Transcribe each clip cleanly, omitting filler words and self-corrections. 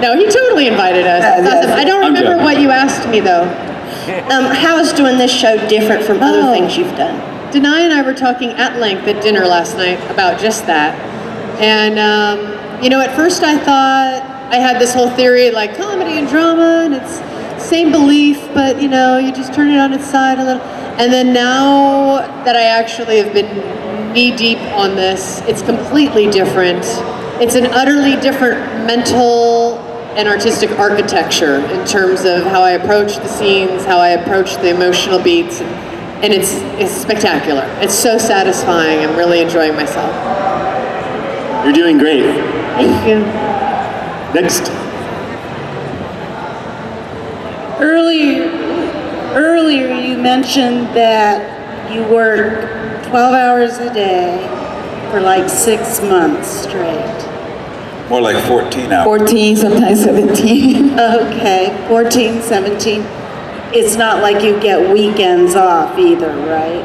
No, he totally invited us. That's awesome. I don't remember what you asked me, though. How is doing this show different from other things you've done? Denai and I were talking at length at dinner last night about just that. And, at first I thought I had this whole theory, like comedy and drama, and it's same belief, but, you just turn it on its side a little. And then now that I actually have been knee-deep on this, it's completely different. It's an utterly different mental and artistic architecture in terms of how I approach the scenes, how I approach the emotional beats, and it's spectacular. It's so satisfying. I'm really enjoying myself. You're doing great. Thank you. Next. Earlier you mentioned that you work 12 hours a day for like 6 months straight. More like 14 hours. 14, sometimes 17. Okay, 14, 17. It's not like you get weekends off either, right?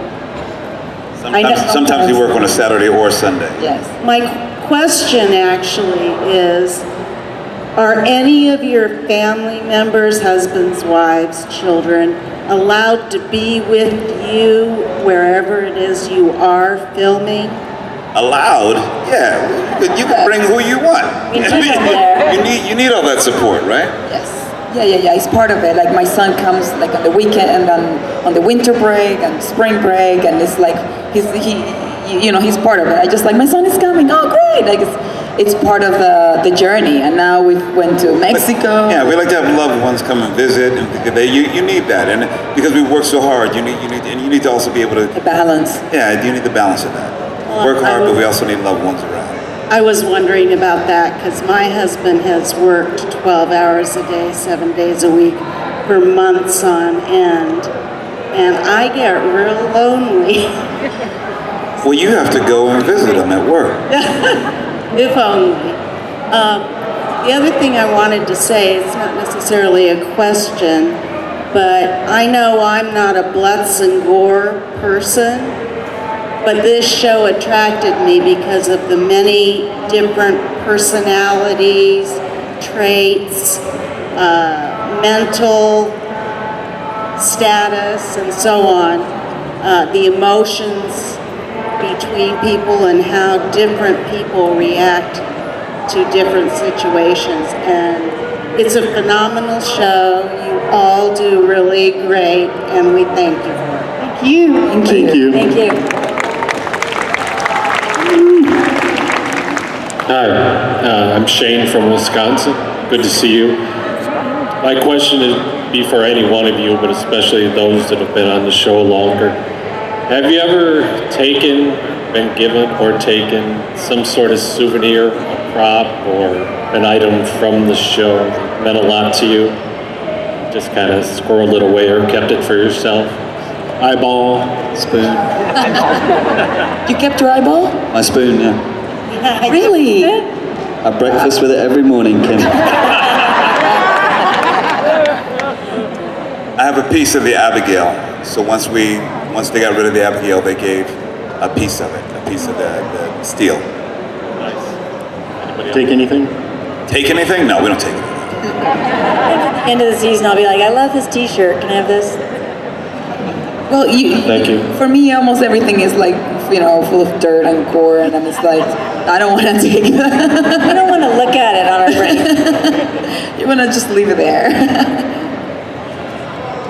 Sometimes you work on a Saturday or Sunday. Yes. My question actually is, are any of your family members, husbands, wives, children, allowed to be with you wherever it is you are filming? Allowed? Yeah, you can bring who you want. You need all that support, right? Yes. Yeah. It's part of it. Like my son comes like on the weekend and on the winter break and spring break, and it's like he's part of it. I just like, my son is coming. Oh, great! Like it's part of the journey. And now we went to Mexico. Yeah, we like to have loved ones come and visit, and you need that, and because we work so hard, you need to also be able to the balance. Yeah, you need the balance of that. Work hard, but we also need loved ones around. I was wondering about that because my husband has worked 12 hours a day, 7 days a week for months on end, and I get real lonely. Well, you have to go and visit them at work. If only. The other thing I wanted to say, it's not necessarily a question, but I know I'm not a Blutz and Gore person, but this show attracted me because of the many different personalities, traits, mental status, and so on, the emotions between people and how different people react to different situations. And it's a phenomenal show. You all do really great, and we thank you for it. Thank you. Thank you. Thank you. Hi, I'm Shane from Wisconsin. Good to see you. My question would be for any one of you, but especially those that have been on the show longer. Have you ever been given or taken some sort of souvenir, a prop, or an item from the show that meant a lot to you? Just kind of squirreled it away or kept it for yourself? Eyeball, spoon. You kept your eyeball? My spoon, yeah. Really? I have breakfast with it every morning, Kim. I have a piece of the Abigail. So once they got rid of the Abigail, they gave a piece of it, a piece of the steel. Nice. Take anything? Take anything? No, we don't take anything. At the end of the season, I'll be like, I love this t-shirt. Can I have this? Well, Thank you. For me, almost everything is like, full of dirt and gore, and I'm just like, I don't want to take that. We don't want to look at it on our break. You want to just leave it there.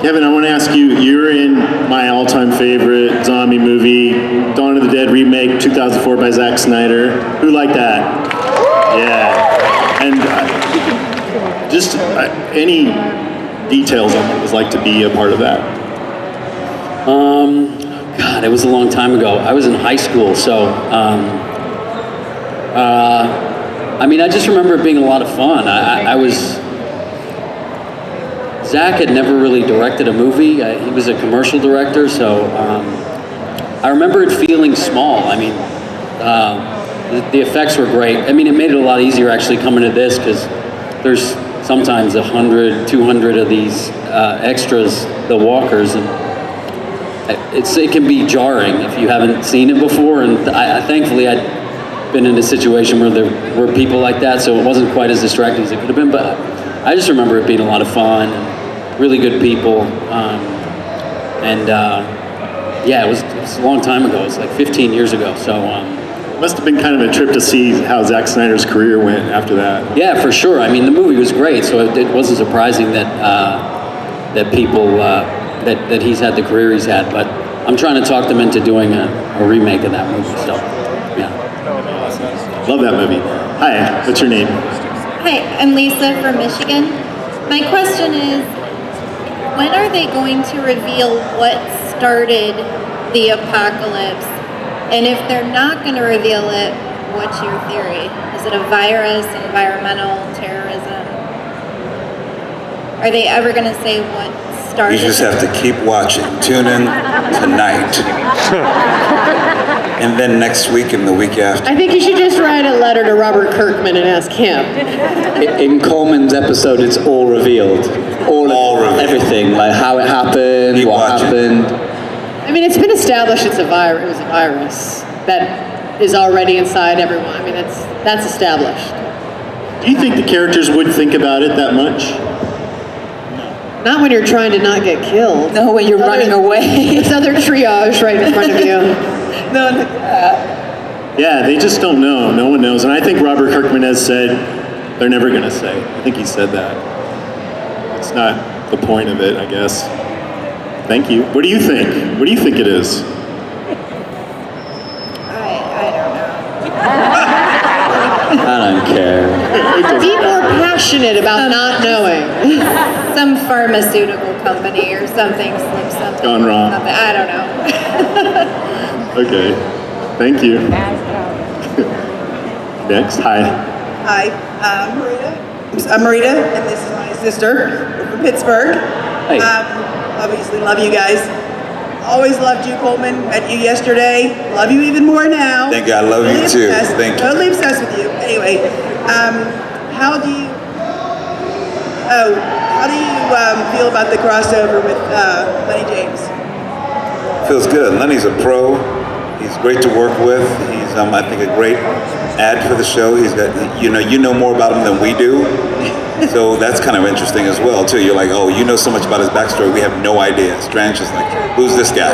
Kevin, I want to ask you, you're in my all-time favorite zombie movie, Dawn of the Dead remake, 2004 by Zack Snyder. Who liked that? Yeah. And any details on what it was like to be a part of that? God, it was a long time ago. I was in high school, so I just remember it being a lot of fun. Zach had never really directed a movie. He was a commercial director, so I remember it feeling small. The effects were great. It made it a lot easier actually coming to this, because there's sometimes 100, 200 of these extras, the walkers, and it can be jarring if you haven't seen it before. And thankfully I been in a situation where there were people like that, so it wasn't quite as distracting as it could have been. But I just remember it being a lot of fun, and really good people, yeah, it was a long time ago. It was like 15 years ago. So. It must have been kind of a trip to see how Zack Snyder's career went after that. Yeah, for sure. I mean, the movie was great, so it wasn't surprising that that people that he's had the career he's had. But I'm trying to talk them into doing a remake of that movie. So, yeah. Love that movie. Hi, what's your name? Hi, I'm Lisa from Michigan. My question is, when are they going to reveal what started the apocalypse? And if they're not going to reveal it, what's your theory? Is it a virus, environmental, terrorism? Are they ever going to say what started? You just have to keep watching. Tune in tonight. And then next week and the week after. I think you should just write a letter to Robert Kirkman and ask him. In Coleman's episode, it's all revealed. All revealed. Everything, like how it happened, what happened. I mean, it's been established it was a virus that is already inside everyone. I mean, that's established. Do you think the characters would think about it that much? Not when you're trying to not get killed. No, when you're running away. There's other triage right in front of you. Yeah, they just don't know. No one knows. And I think Robert Kirkman has said they're never going to say. I think he said that. It's not the point of it, I guess. Thank you. What do you think? What do you think it is? I don't know. I don't care. Be more passionate about not knowing. Some pharmaceutical company or something slipped something. Gone wrong. Something. I don't know. Okay. Thank you. Next. Hi. Hi, I'm Marita. I'm Marita, and this is my sister. We're from Pittsburgh. Hey. Obviously love you guys. Always loved you, Coleman. Met you yesterday. Love you even more now. Thank you. I love you too. Thank you. Totally obsessed with you. Anyway, how do you feel about the crossover with Lenny James? Feels good. Lenny's a pro. He's great to work with. He's, I think, a great ad for the show. He's got, you know more about him than we do. So that's kind of interesting as well, too. You're like, oh, you know so much about his backstory. We have no idea. Strange is like, who's this guy?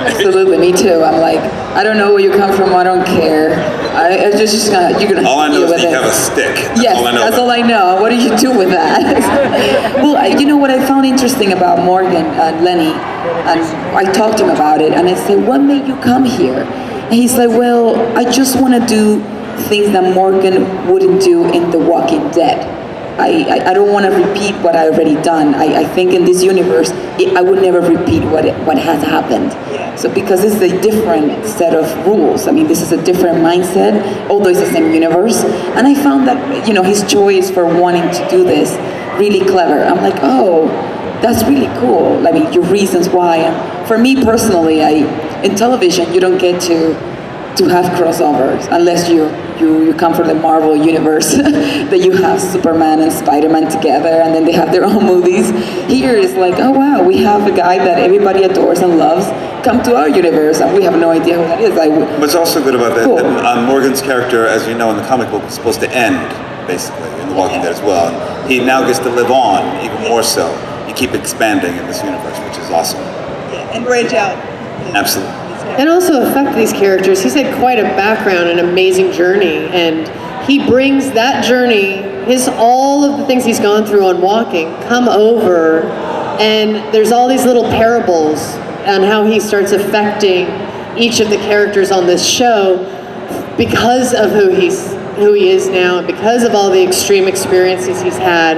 Absolutely, me too. I'm like, I don't know where you come from. I don't care. I just you're gonna. All I know deal is with that you it. have a stick. That's Yes, all I know. that's all I know. What do you do with that? Well, you know what I found interesting about Morgan and Lenny, and I talked to him about it, and I said, what made you come here? And he's like, well, I just want to do things that Morgan wouldn't do in The Walking Dead. I don't want to repeat what I already done. I think in this universe, I would never repeat what has happened. So because this is a different set of rules. I mean, this is a different mindset, although it's the same universe. And I found that, his choice for wanting to do this really clever. I'm like, oh, that's really cool. I mean, your reasons why. And for me personally, in television, you don't get to have crossovers unless you come from the Marvel universe that you have Superman and Spider-Man together and then they have their own movies. Here it's like, oh wow, we have a guy that everybody adores and loves come to our universe and we have no idea who that is. What's also good about that, Cool. that Morgan's character, as you know in the comic book, is supposed to end, basically, in The Walking Dead as well. And he now gets to live on, even more so. You keep expanding in this universe, which is awesome. Yeah, and branch out. Absolutely. And also affect these characters. He's had quite a background, an amazing journey, and he brings that journey, all of the things he's gone through on walking, come over, and there's all these little parables on how he starts affecting each of the characters on this show because of who he is now, because of all the extreme experiences he's had,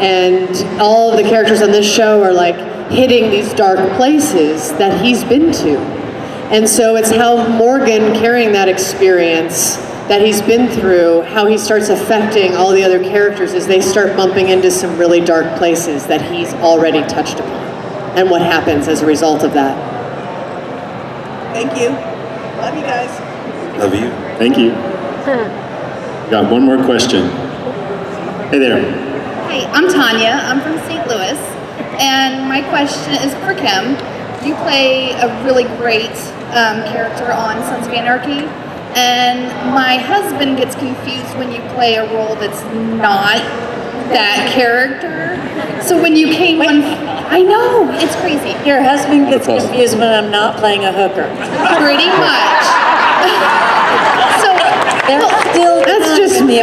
and all of the characters on this show are like hitting these dark places that he's been to. And so it's how Morgan, carrying that experience that he's been through, how he starts affecting all the other characters as they start bumping into some really dark places that he's already touched upon, and what happens as a result of that. Thank you. Love you guys. Love you. Thank you. Got one more question. Hey there. Hi, I'm Tanya. I'm from St. Louis. And my question is for Kim. You play a really great character on Sons of Anarchy. And my husband gets confused when you play a role that's not that character. So when you came on, I know, it's crazy. Your husband gets confused when I'm not playing a hooker. Pretty much. So That's just me.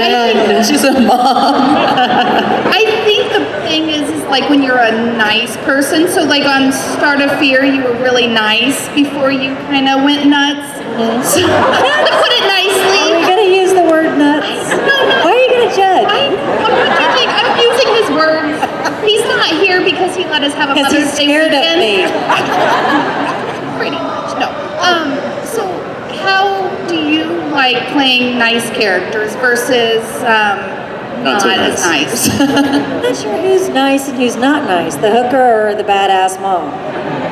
She's a mom. I think the thing is like when you're a nice person. So like on Start of Fear, you were really nice before you kind of went nuts. So, to put it nicely. Are we gonna use the word nuts? Why are you gonna judge? I'm not judging. I'm using his words. He's not here because he let us have a Because Mother's he's Day scared weekend. of me. Pretty much, no. So how do you like playing nice characters versus not so as nice? I'm not sure who's nice and who's not nice, the hooker or the badass mom.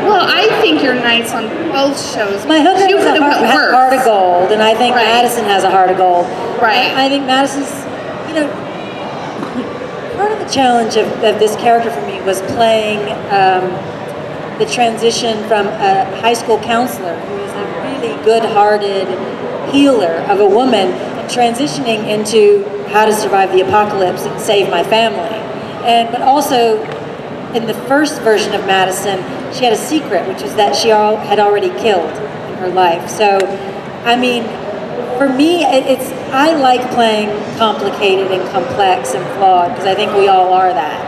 Well, I think you're nice on both shows. My hooker You has could a have put heart, worse. heart of gold, and I think Right. Madison has a heart of gold. Right. I think Madison's, part of the challenge of this character for me was playing the transition from a high school counselor who is a really good-hearted healer of a woman and transitioning into how to survive the apocalypse and save my family. But also, in the first version of Madison, she had a secret, which was that she had already killed in her life. So, I mean, for me, I like playing complicated and complex and flawed because I think we all are that.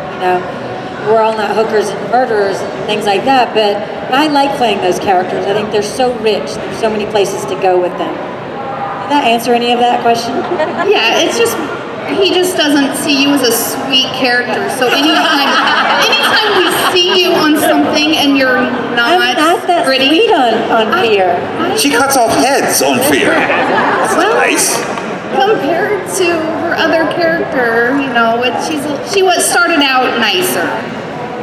We're all not hookers and murderers and things like that, but I like playing those characters. I think they're so rich. There's so many places to go with them. Did that answer any of that question? Yeah, it's just he just doesn't see you as a sweet character. So anytime we see you on something and you're not that pretty, sweet on Fear. She cuts off heads on Fear. That's nice. Compared to her other character, she was started out nicer,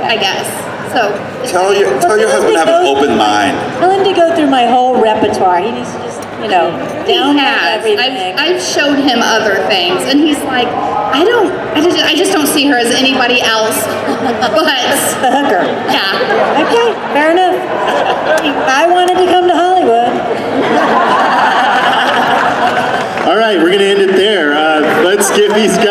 I guess. So Tell your husband to have an open mind. Tell him to go through my whole repertoire. He needs to just, download everything. I've showed him other things, and he's like, I just don't see her as anybody else but the hooker. Yeah. Okay, fair enough. I wanted to come to Hollywood. All right, we're going to end it there. Let's give these guys